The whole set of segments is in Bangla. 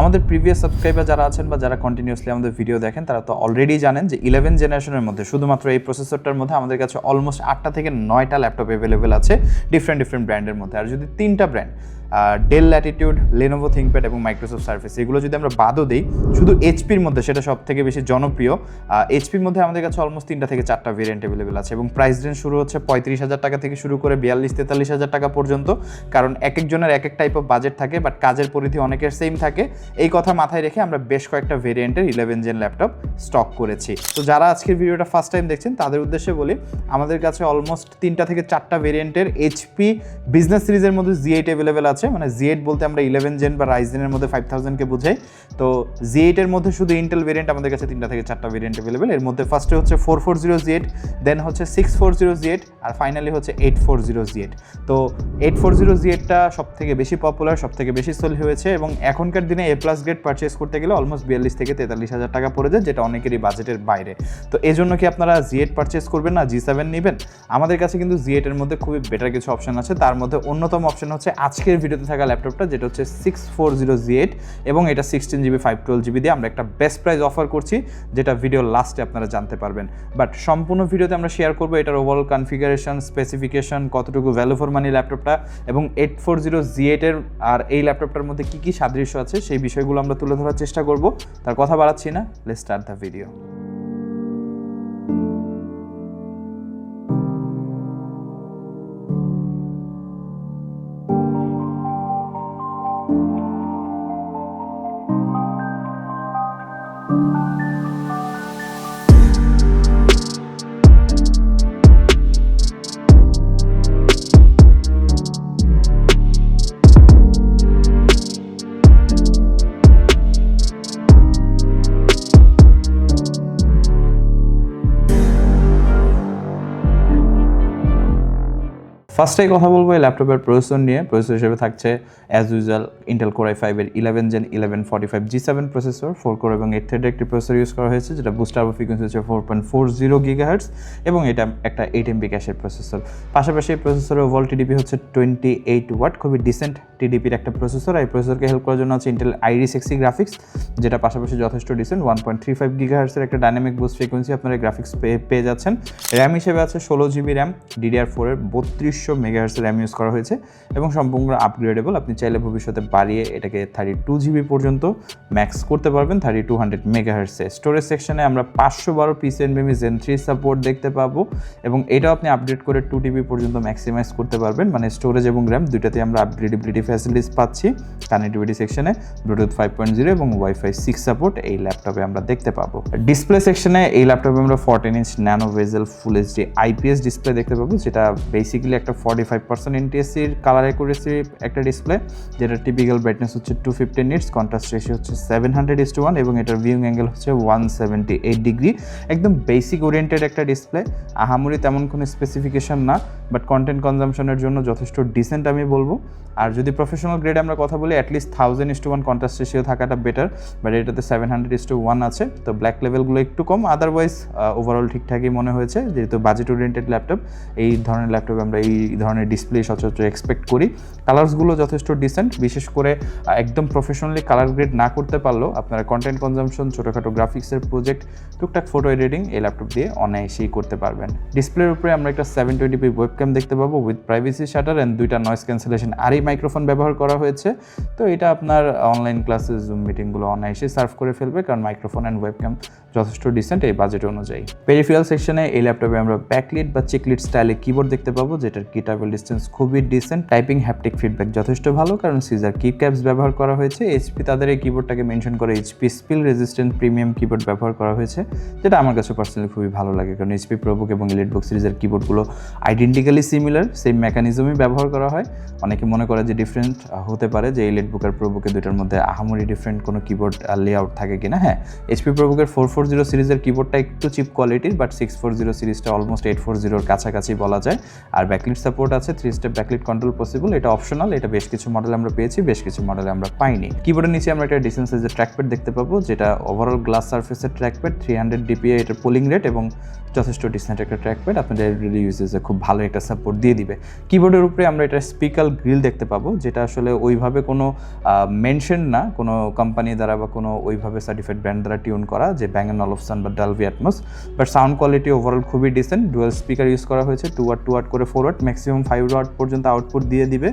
আমাদের প্রিভিয়াস সাবস্ক্রাইবার যারা আছেন বা যারা কন্টিনিউয়াসলি আমাদের ভিডিও দেখেন তারা তো অলরেডি জানেন যে 11 জেনারেশনের মধ্যে শুধুমাত্র এই প্রসেসরটার মধ্যে আমাদের কাছে অলমোস্ট 8টা থেকে 9টা ল্যাপটপ অ্যাভেলেবেল আছে ডিফারেন্ট ব্র্যান্ডের মধ্যে। আর যদি 3টা brand del Latitude, Lenovo ThinkPad এবং মাইক্রোসফট সার্ফেস এগুলো যদি আমরা বাদও দিই, শুধু এইচপির মধ্যে সেটা সব থেকে বেশি জনপ্রিয়। এইচপির মধ্যে আমাদের কাছে অলমোস্ট 3টা থেকে 4টা ভেরিয়েন্ট অ্যাভেলেবেল আছে এবং প্রাইস রেঞ্জ শুরু হচ্ছে 35,000 টাকা থেকে শুরু করে 42-43,000 টাকা পর্যন্ত। কারণ এক একজনের এক এক টাইপ অফ বাজেট থাকে, বাট কাজের পরিধি অনেকের সেম থাকে। এই কথা মাথায় রেখে আমরা বেশ কয়েকটা ভেরিয়েন্টের 11 জেন ল্যাপটপ স্টক করেছি। তো যারা আজকের ভিডিওটা ফার্স্ট টাইম দেখছেন তাদের উদ্দেশ্যে বলি, আমাদের কাছে অলমোস্ট 3টা থেকে 4টা ভেরিয়েন্টের এইচপি বিজনেস সিরিজের মধ্যে Z8 অ্যাভেলেবেল আছে। মানে Z8 বলতে আমরা 11 জেন বা রাইজেনের মধ্যে 5000কে বোঝাই। তো Z8 এর মধ্যে শুধু ইন্টেল ভেরিয়েন্ট আমাদের কাছে 3টা থেকে 4টা ভেরিয়েন্ট অ্যাভেলেবেল। এর মধ্যে ফার্স্টে হচ্ছে 440Z, দেন হচ্ছে 640Z আর ফাইনালি হচ্ছে 840Z। তো 840Z-টা সব থেকে বেশি পপুলার, সব থেকে বেশি সেল হয়েছে এবং এখনকার দিনে A+ গ্রেড পারচেস করতে গেলে অলমোস্ট 42,000-43,000 টাকা পড়ে যায়, যেটা অনেকেরই বাজেটের বাইরে। তো এই জন্য কি আপনারা Z8 পারচেস করবেন না G7 নেবেন? আমাদের কাছে কিন্তু Z8 এর মধ্যে খুবই বেটার কিছু অপশন আছে। তার মধ্যে অন্যতম অপশন হচ্ছে আজকের ভিডিওতে থাকা ল্যাপটপটা, যেটা হচ্ছে 640Z এবং এটা 16GB 512GB দিয়ে আমরা একটা বেস্ট প্রাইস অফার করছি, যেটা ভিডিওর লাস্টে আপনারা জানতে পারবেন। বাট সম্পূর্ণ ভিডিওতে আমরা শেয়ার করবো এটার ওভারঅল কনফিগারেশন, স্পেসিফিকেশন, কতটুকু ভ্যালু ফর মানি ল্যাপটপটা এবং 840Z এর আর এই ল্যাপটপটার মধ্যে কী কী সাদৃশ্য আছে সেই বিষয়গুলো আমরা তুলে ধরার চেষ্টা করব। তার কথা বাড়াচ্ছি না, লেটস স্টার্ট দ্য ভিডিও। ফার্স্টেই কথা বলবো এই ল্যাপটপের প্রসেসর নিয়ে। প্রসেসর হিসেবে থাকছে as usual Intel core i5 এর 11 জেন 1145 G7 প্রসেসর, 4 কোর এবং 8 থ্রেডের একটি প্রসেসর ইউজ করা হয়েছে, যেটা বুস্ট টার্বো ফ্রিকোয়েন্সি হচ্ছে 4.40 GHz এবং এটা একটা 8 MB ক্যাশের প্রসেসর। পাশাপাশি এই প্রসেসরের ওভারঅল টিডিপি হচ্ছে 28 ওয়াট, খুবই ডিসেন্ট টিডিপির একটা প্রসেসর। এই প্রসেসরকে হেল্প করার জন্য আছে ইন্টেল Iris Xe গ্রাফিক্স, যেটা পাশাপাশি যথেষ্ট ডিসেন্ট 1.35 GHz এর একটা ডাইনামিক বুস্ট ফ্রিকোয়েন্সি আপনারা গ্রাফিক্স পেয়ে যাচ্ছেন। র্যাম হিসেবে আছে 16GB র্যাম, DDR4 এর 3200 MHz র্যাম ইউজ করা হয়েছে এবং সম্পূর্ণ আপগ্রেডেবল। আপনি চাইলে ভবিষ্যতে বাড়িয়ে এটাকে 32GB পর্যন্ত ম্যাক্স করতে পারবেন 3200 MHz এ। স্টোরেজ সেকশনে আমরা 512 PCNVMe Zen 3 সাপোর্ট দেখতে পাবো এবং এটাও আপনি আপডেট করে 2TB পর্যন্ত ম্যাক্সিমাইজ করতে পারবেন। মানে স্টোরেজ এবং র্যাম দুইটাতে আমরা আপগ্রেডেবিলিটি ফ্যাসিলিটিস পাচ্ছি। কানেক্টিভিটি সেকশনে ব্লুটুথ 5.0 এবং Wi-Fi 6 সাপোর্ট এই ল্যাপটপে আমরা দেখতে পাবো। ডিসপ্লে সেকশনে এই ল্যাপটপে আমরা 14 inch nano bezel full HD IPS display দেখতে পাবো, যেটা বেসিক্যালি একটা 45% NTSC-র কালার অ্যাকুরেসি একটা ডিসপ্লে, যেটা টিপিক্যাল ব্রাইটনেস হচ্ছে 250 নিটস, কন্ট্রাস্ট রেশিও হচ্ছে 700:1 এবং এটার ভিউইং অ্যাঙ্গেল হচ্ছে 178 ডিগ্রি। একদম বেসিক ওরিয়েন্টেড একটা ডিসপ্লে, আহামরি তেমন কোনো স্পেসিফিকেশন না, বাট কন্টেন্ট কনজাম্পশনের জন্য যথেষ্ট ডিসেন্ট আমি বলবো। আর যদি প্রফেশনাল গ্রেড আমরা কথা বলি, অ্যাটলিস্ট 1000:1 কন্ট্রাস্ট রেশিও থাকাটা বেটার, বাট এটাতে 700:1 আছে। তো ব্ল্যাক লেভেলগুলো একটু কম, আদারওয়াইজ ওভারঅল ঠিকঠাকই মনে হয়েছে। যেহেতু বাজেট ওরিয়েন্টেড ল্যাপটপ, এই ধরনের ল্যাপটপে আমরা এই ধরনের ডিসপ্লে সচরাচর এক্সপেক্ট করি। কালার্সগুলো যথেষ্ট ডিসেন্ট, বিশেষ করে একদম প্রফেশনালি কালার গ্রেড না করতে পারলেও আপনারা কন্টেন্ট কনজাম্পশন, ছোটোখাটো গ্রাফিক্সের প্রজেক্ট, টুকটাক ফটো এডিটিং এই ল্যাপটপ দিয়ে অনায়াসেই করতে পারবেন। ডিসপ্লের উপরে আমরা একটা 720p ওয়েবক্যাম দেখতে পাবো উইথ প্রাইভেসি শাটার অ্যান্ড 2টা নয়েজ ক্যান্সেলেশন আর এই মাইক্রোফোন ব্যবহার করা হয়েছে। তো এটা আপনার অনলাইন ক্লাসে জুম মিটিংগুলো অনায়াসেই সার্ভ করে ফেলবে, কারণ মাইক্রোফোন অ্যান্ড ওয়েবক্যাম যথেষ্ট ডিসেন্ট এই বাজেট অনুযায়ী। পেরিফেরাল সেকশনে এই ল্যাপটপে আমরা ব্যাকলিট বা চেকলিট স্টাইলে কিবোর্ড দেখতে পাবো, যেটার কি ট্রাভেল ডিস্টেন্স খুবই ডিসেন্ট। টাইপিং হ্যাপটিক ফিডব্যাক যথেষ্ট ভালো, কারণ সিজার কি ক্যাপস ব্যবহার করা হয়েছে। এইচপি তাদের এই কিবোর্ডটাকে মেনশন করে HP spill resistant premium keyboard ব্যবহার করা হয়েছে, যেটা আমার কাছে পার্সোনালি খুবই ভালো লাগে, কারণ এইচপি প্রোবুক এবং এলিটবুক সিরিজের কিবোর্ডগুলো আইডেন্টিক্যালি সিমিলার, সেম মেকানিজমই ব্যবহার করা হয়। অনেকে মনে করে যে ডিফারেন্ট হতে পারে, যে এলিটবুক আর প্রোবুকের দুইটার মধ্যে আহামরি ডিফারেন্ট কোনো কিবোর্ড কিবোর্ড লেআউট থাকে কিনা। হ্যাঁ, এইচপি প্রোবুকের 440 সিরিজের কিবোর্ডটা একটু চিপ কোয়ালিটির, বাট 640 সিরিজটা অলমোস্ট 840 কাছাকাছি বলা যায়। আর ব্যাকলিট সাপোর্ট আছে, 3 স্টেপ ব্যাকলিট কন্ট্রোল পসিবল, এটা অপশনাল, এটা বেশ কিছু মডেলে আমরা পেয়েছি, বেশ কিছু মডেলে আমরা পাইনি। কিবোর্ডের নিচে আমরা একটা ডিসেন্ট সাইজের ট্র্যাকপ্যাড দেখতে পাবো, যেটা ওভারঅল গ্লাস সারফেসের ট্র্যাকপ্যাড, 300 DPI এটার পোলিং রেট এবং যথেষ্ট ডিসেন্ট একটা ট্র্যাকপ্যাড, আপনাদের ডেইলি ইউজেসে খুব ভালো একটা সাপোর্ট দিয়ে দিবে। কিবোর্ডের উপরে আমরা এটা স্পিকার গ্রিল দেখতে পাবো, যেটা আসলে ওইভাবে কোনো মেনশন না কোনো কোম্পানি দ্বারা বা কোনো ওইভাবে সার্টিফাইড ব্র্যান্ড দ্বারা টিউন করা, যে ব্যাং অ্যান্ড অলফসন বা Dolby atoms, but sound quality overall খুবই ডিসেন্ট। ডুয়াল স্পিকার ইউজ করা হয়েছে, 2 ওয়াট করে 4 ওয়াট, ম্যাক্সিমাম 5 ওয়াট পর্যন্ত আউটপুট দিয়ে দিবে।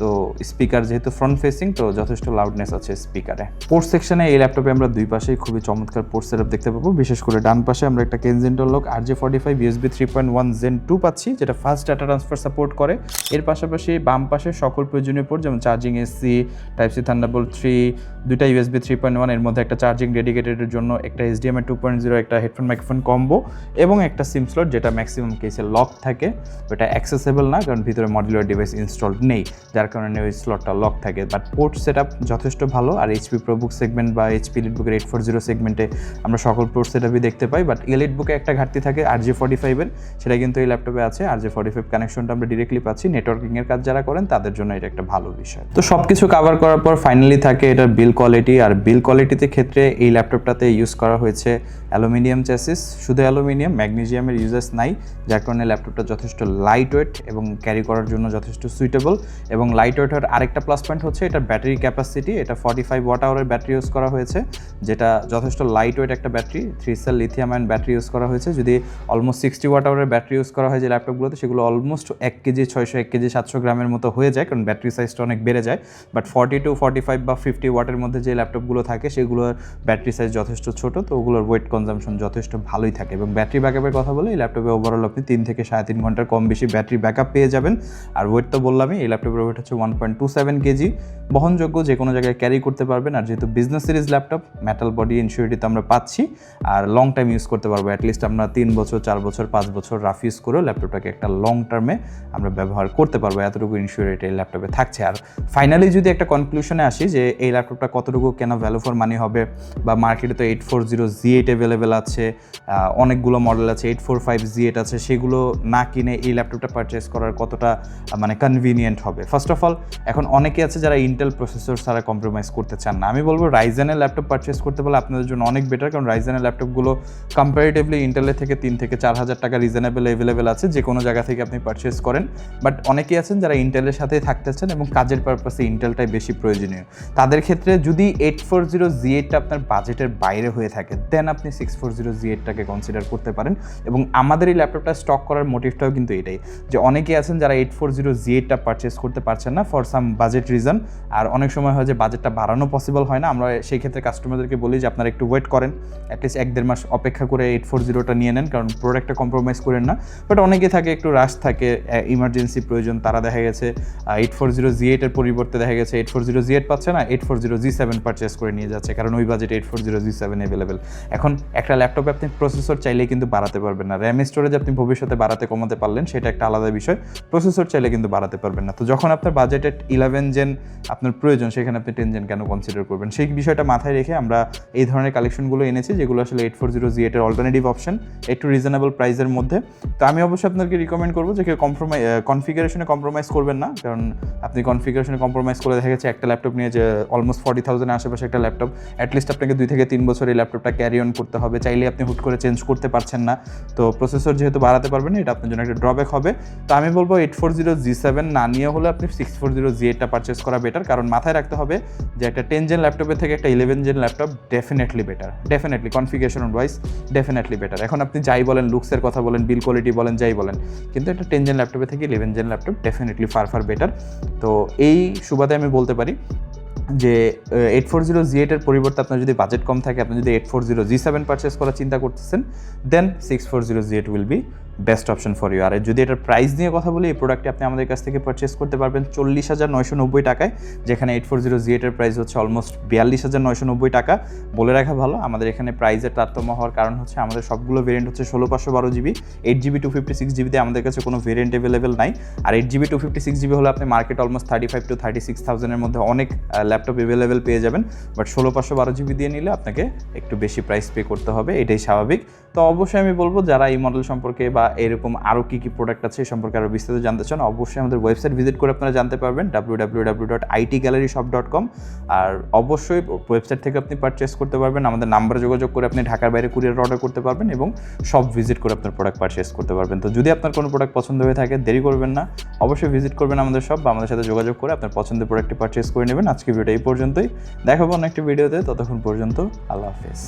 তো স্পিকার যেহেতু ফ্রন্ট ফেসিং, তো যথেষ্ট লাউডনেস আছে স্পিকারে। পোর্ট সেকশনে এই ল্যাপটপে আমরা দুই পাশেই খুবই চমৎকার পোর্ট সেটআপ দেখতে পাবো। বিশেষ করে ডান পাশে আমরা একটা কেনজেন্টন লক RJ45 USB 3.1 Gen 2 পাচ্ছি, যেটা ফাস্ট ডাটা ট্রান্সফার সাপোর্ট করে। এর পাশাপাশি বাম পাশে সকল প্রয়োজনীয় পোর্ট, যেমন চার্জিং এসি, টাইপ-সি থান্ডারবোল্ট 3, দুইটা USB 3.1, এর মধ্যে একটা চার্জিং ডেডিকেটেডের জন্য, একটা HDMI 2.0, একটা হেডফোন মাইক্রোফোন কম্বো এবং একটা সিম স্লট, যেটা ম্যাক্সিমাম কেসে লক থাকে, ওটা অ্যাক্সেসেবল না, কারণ ভিতরে মডুলার ডিভাইস ইনস্টলড নেই, যার কারণে ওই স্লটটা লক থাকে। বাট পোর্ট সেটআপ যথেষ্ট ভালো। আর এইচপি প্রোবুক সেগমেন্ট বা এইচপি এলিটবুকের 840 সেগমেন্টে আমরা সকল পোর্ট সেটআপই দেখতে পাই। বাট এলিটবুকে একটা ঘাটতি থাকে RJ45-এর, সেটা কিন্তু এই ল্যাপটপে আছে। RJ45 কানেকশনটা আমরা ডিরেক্টলি পাচ্ছি। নেটওয়ার্কিংয়ের কাজ যারা করেন তাদের জন্য এটা একটা ভালো বিষয়। তো সব কিছু কভার করার পর ফাইনালি থাকে এটার বিল কোয়ালিটি। আর বিল কোয়ালিটিতে ক্ষেত্রে এই ল্যাপটপটাতে ইউজ করা হয়েছে অ্যালুমিনিয়াম চ্যাসিস, শুধু অ্যালুমিনিয়াম, ম্যাগনেসিয়ামের ইউজেস নাই, যার কারণে ল্যাপটপটা যথেষ্ট লাইট ওয়েট এবং ক্যারি করার জন্য যথেষ্ট সুইটেবল। এবং লাইট ওয়েটের আরেকটা প্লাস পয়েন্ট হচ্ছে এটার ব্যাটারি ক্যাপাসিটি। এটা 45 ওয়াট আওয়ারের ব্যাটারি ইউজ করা হয়েছে, যেটা যথেষ্ট লাইট ওয়েট একটা battery. 3 cell lithium ion battery use করা হয়েছে। যদি অলমোস্ট 60 ওয়াট আওয়ারের ব্যাটারি ইউজ করা হয় যে ল্যাপটপগুলোতে, সেগুলো অলমোস্ট 1 কেজি 600, 1 কেজি 700 গ্রামের মতো হয়ে যায়, কারণ ব্যাটারি সাইজটা অনেক বেড়ে যায়। বাট 40 to 45 বা 50 ওয়াটের মধ্যে যে ল্যাপটপগুলো থাকে, সেগুলোর ব্যাটারি সাইজ যথেষ্ট ছোট, তো ওগুলোর ওয়েট কনজাম্পশন যথেষ্ট ভালোই থাকে। এবং ব্যাটারি ব্যাকআপের কথা বলে, এই ল্যাপটপে ওভারঅল আপনি 3 থেকে 3.5 ঘন্টার কম বেশি ব্যাটারি ব্যাকআপ পেয়ে যাবেন। আর ওয়েট তো বললামই, এই ল্যাপটপের ওয়েট হচ্ছে 1.27 কেজি, বহনযোগ্য, যে কোনো জায়গায় ক্যারি করতে পারবেন। আর যেহেতু business series laptop, metal body ইনসিউরিটি তো আমরা পাচ্ছি, আর লং টাইম ইউজ করতে পারবো। অ্যাটলিস্ট আমরা 3 বছর 4 বছর 5 বছর রাফ ইউজ করেও ল্যাপটপটাকে একটা লং টার্মে আমরা ব্যবহার করতে পারবো, এতটুকু ইনসিউরিটি এই ল্যাপটপে থাকছে। আর ফাইনালি যদি একটা কনক্লুশনে আসি যে এই ল্যাপটপটা কতটুকু কেন ভ্যালু ফর মানি হবে, বা মার্কেটে তো 840Z8 অ্যাভেলেবেল আছে, অনেকগুলো মডেল আছে, 845Z8 আছে, সেগুলো না কিনে এই ল্যাপটপটা পারচেস করার কতটা মানে কনভিনিয়েন্ট হবে। ফার্স্ট অফ অল, এখন অনেকে আছে যারা ইন্টেল প্রসেসর ছাড়া কম্প্রোমাইজ করতে চান না। আমি বলবো রাইজেনের ল্যাপটপ পারচেস করতে পারলে আপনাদের জন্য অনেক বেটার, কারণ রাইজেনের ল্যাপটপগুলো কম্পারেটিভলি ইন্টেলের থেকে 3 থেকে 4 হাজার টাকা রিজনেবল অ্যাভেলেবেল আছে, যে কোনো জায়গা থেকে আপনি পারচেস করেন। বাট অনেকেই আছেন যারা ইন্টেলের সাথেই থাকতে চান এবং কাজের পারপাসে ইন্টেলটাই বেশি প্রয়োজনীয়। তাদের ক্ষেত্রে যদি 840Z8টা আপনার বাজেটের বাইরে হয়ে থাকে, দেন আপনি 640Z8টাকে কনসিডার করতে পারেন। এবং আমাদের এই ল্যাপটপটা স্টক করার মোটিভটাও কিন্তু এটাই, যে অনেকেই আছেন যারা 840Z8টা পারচেস করতে পারছেন না ফর সাম বাজেট রিজন। আর অনেক সময় হয় যে বাজেটটা বাড়ানো পসিবল হয় না। আমরা সেই ক্ষেত্রে কাস্টমারদেরকে বলি যে আপনারা একটু ওয়েট করেন, অ্যাটলিস্ট 1-1.5 মাস অপেক্ষা করে 840টা নিয়ে নেন, কারণ প্রোডাক্টটা কম্প্রোমাইজ করেন না। বাট অনেকে থাকে একটু রাশ থাকে, ইমার্জেন্সি প্রয়োজন, তারা দেখা গেছে 840Z8-এর পরিবর্তে দেখা গেছে 840Z8 পাচ্ছে না, 840Z7 পারচেস করে নিয়ে যাচ্ছে, কারণ ওই বাজেটে 840Z7 অ্যাভেলেবেল। এখন একটা ল্যাপটপে আপনি প্রসেসর চাইলেই কিন্তু বাড়াতে পারবেন না। র্যাম স্টোরেজ আপনি ভবিষ্যতে বাড়াতে কমাতে পারলেন, সেটা একটা আলাদা বিষয়। প্রসেসর চাইলে কিন্তু বাড়াতে পারবেন না। তো যখন আপনার বাজেটে 11 জেন আপনার প্রয়োজন, সেখানে আপনি 10 জেন কেন কনসিডার করবেন? সেই বিষয়টা মাথায় রেখে আমরা এই ধরনের কালেকশনগুলো এনেছি, যেগুলো আসলে 840Z8-এর অল্টারনেটিভ অপশন, একটু রিজনেবল প্রাইসের মধ্যে। তো আমি অবশ্যই আপনাকে রিকমেন্ড করবো যে কেউ কনফিগারেশনে কম্প্রোমাইজ করবেন না, কারণ আপনি কনফিগারেশনে কম্প্রোমাইজ করে দেখা গেছে একটা ল্যাপটপ নিয়ে যে অলমোস্ট 40,000 আশেপাশে একটা ল্যাপটপ, অ্যাটলিস্ট আপনাকে 2 থেকে 3 বছর এই ল্যাপটপটা ক্যারি অন করতে হবে, চাইলে আপনি হুট করে চেঞ্জ করতে পারছেন না। তো প্রসেসর যেহেতু বাড়াতে পারবেন না, এটা আপনার জন্য একটা ড্রব্যাক হবে। তো আমি বলবো 840Z7 না নিয়ে হলে আপনি 640Z8টা পারচেস করা বেটার, কারণ মাথায় রাখতে হবে যে একটা 10 জেন ল্যাপটপের থেকে একটা 11 gen laptop definitely better, definitely configuration wise definitely better. এখন আপনি যাই বলেন, লুকসের কথা বলেন, বিল কোয়ালিটি বলেন, যাই বলেন, কিন্তু একটা 10 জেন ল্যাপটপের থেকে 11 gen laptop definitely far better. তো এই সুবাদে আমি বলতে পারি যে 840Z8-এর পরিবর্তে আপনার যদি বাজেট কম থাকে, আপনি যদি 840Z7 পারচেস করার চিন্তা করতেছেন, then 640Z8 will be best option for you. আর যদি এটার প্রাইস নিয়ে কথা বলি, এই প্রোডাক্টটি আপনি আমাদের কাছ থেকে পারচেস করতে পারবেন 40,990 টাকায়, যেখানে 840Z এর প্রাইস হচ্ছে অলমোস্ট 42,990 টাকা। বলে রাখা ভালো, আমাদের এখানে প্রাইসের তারতম্য হওয়ার কারণ হচ্ছে আমাদের সবগুলো ভেরিয়েন্ট হচ্ছে 16/512 GB, 8GB 256GB তে আমাদের কাছে কোনো ভেরিয়েন্ট অ্যাভেলেবেল নাই। আর 8GB 256GB হলে আপনি মার্কেট অলমোস্ট 35 to 36,000 এর মধ্যে অনেক ল্যাপটপ অ্যাভেলেবেল পেয়ে যাবেন, বাট 16/512GB দিয়ে নিলে আপনাকে একটু বেশি প্রাইস পে করতে হবে, এটাই স্বাভাবিক। তো অবশ্যই আমি বলবো যারা এই মডেল সম্পর্কে বা এরকম আরও কী কী প্রোডাক্ট আছে এই সম্পর্কে আরও বিস্তারিত জানতে চান, অবশ্যই আমাদের ওয়েবসাইট ভিজিট করে আপনারা জানতে পারবেন www.itgalleryshop.com। আর অবশ্যই ওয়েবসাইট থেকে আপনি পারচেস করতে পারবেন, আমাদের নাম্বারে যোগাযোগ করে আপনি ঢাকার বাইরে কুরিয়ার অর্ডার করতে পারবেন এবং সব ভিজিট করে আপনার প্রোডাক্ট পারচেস করতে পারবেন। তো যদি আপনার কোনো প্রোডাক্ট পছন্দ হয়ে থাকে, দেরি করবেন না, অবশ্যই ভিজিট করবেন আমাদের সব বা আমাদের সাথে যোগাযোগ করে আপনার পছন্দের প্রোডাক্টটি পারচেস করে নেবেন। আজকে ভিডিওটা এই পর্যন্তই, দেখাবো অন্য একটি ভিডিওতে, ততক্ষণ পর্যন্ত আল্লাহ হাফেজ।